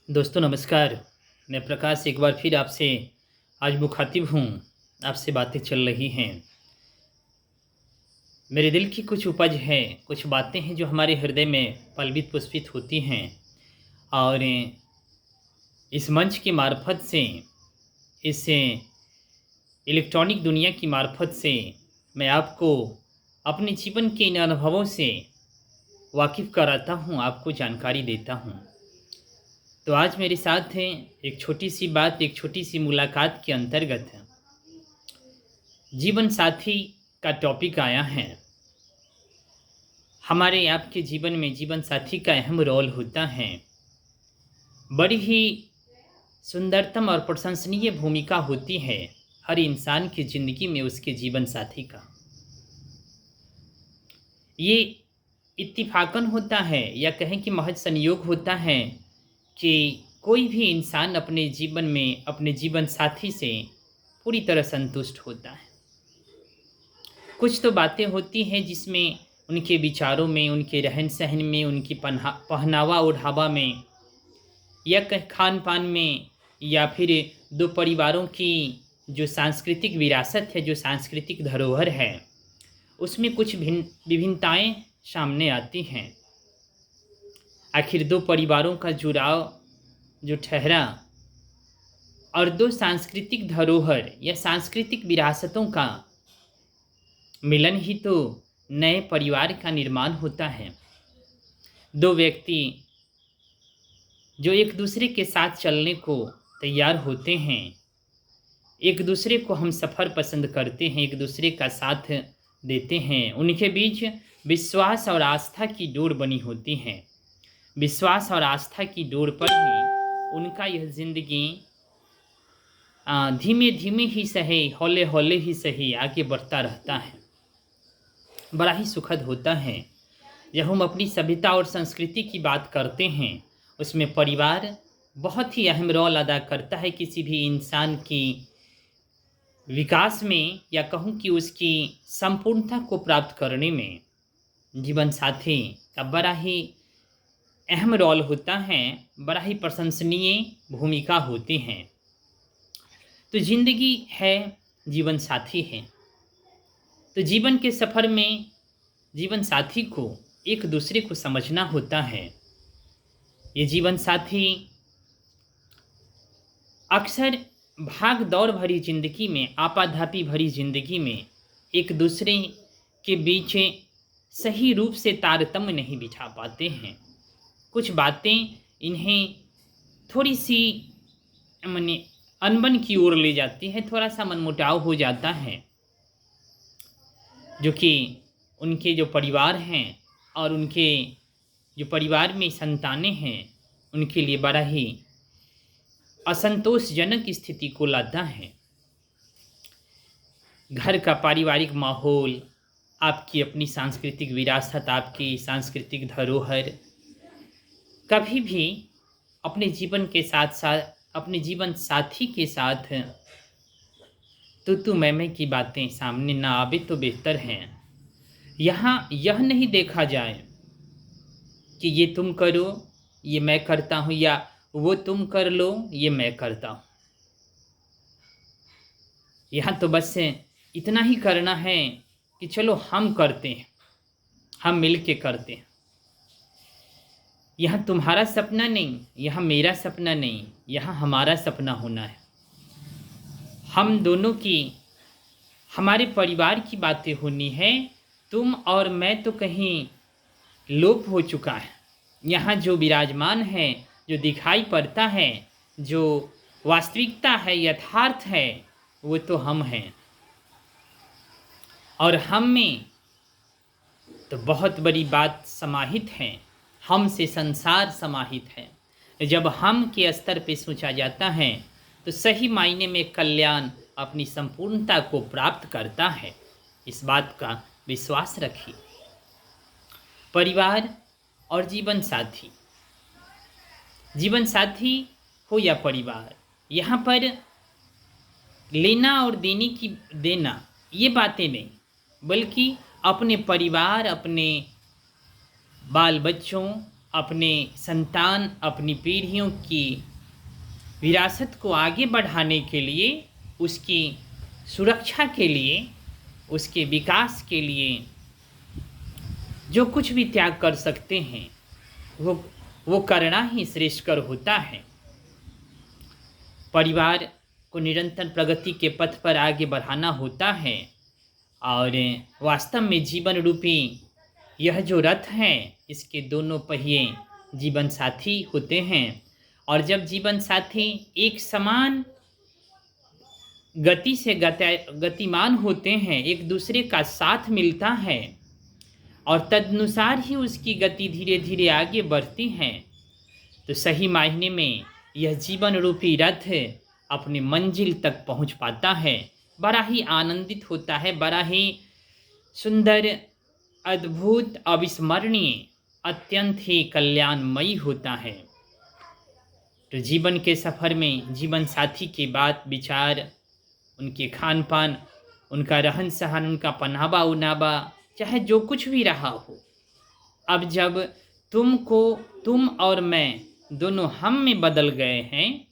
दोस्तों नमस्कार। मैं प्रकाश एक बार फिर आपसे आज मुखातिब हूँ। आपसे बातें चल रही हैं। मेरे दिल की कुछ उपज है, कुछ बातें हैं जो हमारे हृदय में पलवित पुष्पित होती हैं और इस मंच की मार्फत से, इस इलेक्ट्रॉनिक दुनिया की मार्फत से मैं आपको अपने जीवन के इन अनुभवों से वाकिफ़ कराता हूँ, आपको जानकारी देता हूँ। तो आज मेरे साथ हैं एक छोटी-सी बात, एक छोटी-सी मुलाकात के अंतर्गत जीवन साथी का टॉपिक आया है। हमारे आपके जीवन में जीवन साथी का अहम रोल होता है। बड़ी ही सुंदरतम और प्रशंसनीय भूमिका होती है हर इंसान की ज़िंदगी में उसके जीवन साथी का। ये इत्तिफ़ाक़न होता है या कहें कि महज़ संयोग होता है कि कोई भी इंसान अपने जीवन में अपने जीवन साथी से पूरी तरह संतुष्ट होता है। कुछ तो बातें होती हैं जिसमें उनके विचारों में, उनके रहन-सहन में, उनकी पहनावा ओढ़ावा में या खान-पान में या फिर 2 परिवारों की जो सांस्कृतिक विरासत है, जो सांस्कृतिक धरोहर है, उसमें कुछ विभिन्नताएँ सामने आती हैं। आखिर 2 परिवारों का जुड़ाव जो ठहरा और 2 सांस्कृतिक धरोहर या सांस्कृतिक विरासतों का मिलन ही तो नए परिवार का निर्माण होता है। 2 व्यक्ति जो एक दूसरे के साथ चलने को तैयार होते हैं, एक दूसरे को हम सफ़र पसंद करते हैं, एक दूसरे का साथ देते हैं, उनके बीच विश्वास और आस्था की डोर बनी होती है। विश्वास और आस्था की डोर पर ही उनका यह ज़िंदगी धीमे-धीमे ही सही, हौले-हौले ही सही आगे बढ़ता रहता है। बड़ा ही सुखद होता है। जब हम अपनी सभ्यता और संस्कृति की बात करते हैं, उसमें परिवार बहुत ही अहम रोल अदा करता है किसी भी इंसान की विकास में या कहूँ कि उसकी संपूर्णता को प्राप्त करने में जीवन साथी का बड़ा ही अहम रोल होता है, बड़ा ही प्रशंसनीय भूमिका होती है। तो ज़िंदगी है, जीवन साथी है। तो जीवन के सफ़र में जीवन साथी को एक दूसरे को समझना होता है। ये जीवन साथी अक्सर भाग दौड़ भरी ज़िंदगी में, आपाधापी भरी ज़िंदगी में एक दूसरे के बीच सही रूप से तारतम्य नहीं बिठा पाते हैं। कुछ बातें इन्हें थोड़ी-सी माने अनबन की ओर ले जाती है, थोड़ा-सा मनमुटाव हो जाता है, जो कि उनके जो परिवार हैं और उनके जो परिवार में संतानें हैं, उनके लिए बड़ा ही असंतोषजनक स्थिति को लाता है। घर का पारिवारिक माहौल, आपकी अपनी सांस्कृतिक विरासत, आपकी सांस्कृतिक धरोहर कभी भी अपने जीवन के साथ-साथ अपने जीवन साथी के साथ तू-तू मैं-मैं की बातें सामने ना आवे तो बेहतर है। यहाँ यह नहीं देखा जाए कि ये तुम करो, ये मैं करता हूँ, या वो तुम कर लो, ये मैं करता हूँ। यहाँ तो बस इतना ही करना है कि चलो हम करते हैं, हम मिल के करते हैं। यहाँ तुम्हारा सपना नहीं, यहाँ मेरा सपना नहीं, यहाँ हमारा सपना होना है। हम दोनों की, हमारे परिवार की बातें होनी है। तुम और मैं तो कहीं लोप हो चुका है। यहाँ जो विराजमान है, जो दिखाई पड़ता है, जो वास्तविकता है, यथार्थ है, वो तो हम हैं। और हम में तो बहुत बड़ी बात समाहित है, हम से संसार समाहित है। जब हम के स्तर पे सोचा जाता है तो सही मायने में कल्याण अपनी संपूर्णता को प्राप्त करता है। इस बात का विश्वास रखिए। परिवार और जीवन साथी, जीवन साथी हो या परिवार, यहाँ पर लेना और देना ये बातें नहीं, बल्कि अपने परिवार, अपने बाल बच्चों, अपने संतान, अपनी पीढ़ियों की विरासत को आगे बढ़ाने के लिए, उसकी सुरक्षा के लिए, उसके विकास के लिए जो कुछ भी त्याग कर सकते हैं वो करना ही श्रेष्ठकर होता है। परिवार को निरंतर प्रगति के पथ पर आगे बढ़ाना होता है और वास्तव में जीवन रूपी यह जो रथ है, इसके दोनों पहिए जीवन साथी होते हैं। और जब जीवन साथी एक समान गति से गतिमान होते हैं, एक दूसरे का साथ मिलता है और तदनुसार ही उसकी गति धीरे धीरे आगे बढ़ती है, तो सही मायने में यह जीवन रूपी रथ अपनी मंजिल तक पहुंच पाता है। बड़ा ही आनंदित होता है, बड़ा ही सुंदर, अद्भुत, अविस्मरणीय, अत्यंत ही कल्याणमयी होता है। तो जीवन के सफ़र में जीवन साथी के बात विचार, उनके खान पान, उनका रहन सहन, उनका पहनावा उनावा, चाहे जो कुछ भी रहा हो, अब जब तुम और मैं दोनों हम में बदल गए हैं,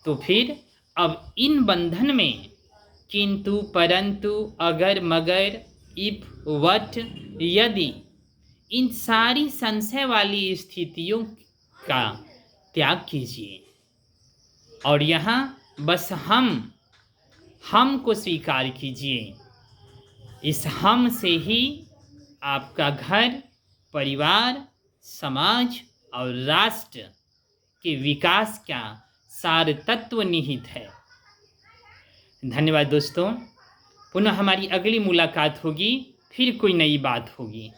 तो फिर अब इन बंधन में किंतु परंतु अगर मगर इफ वट यदि, इन सारी संशय वाली स्थितियों का त्याग कीजिए और यहाँ बस हम को स्वीकार कीजिए। इस हम से ही आपका घर, परिवार, समाज और राष्ट्र के विकास का सार तत्व निहित है। धन्यवाद दोस्तों। पुनः हमारी अगली मुलाकात होगी, फिर कोई नई बात होगी।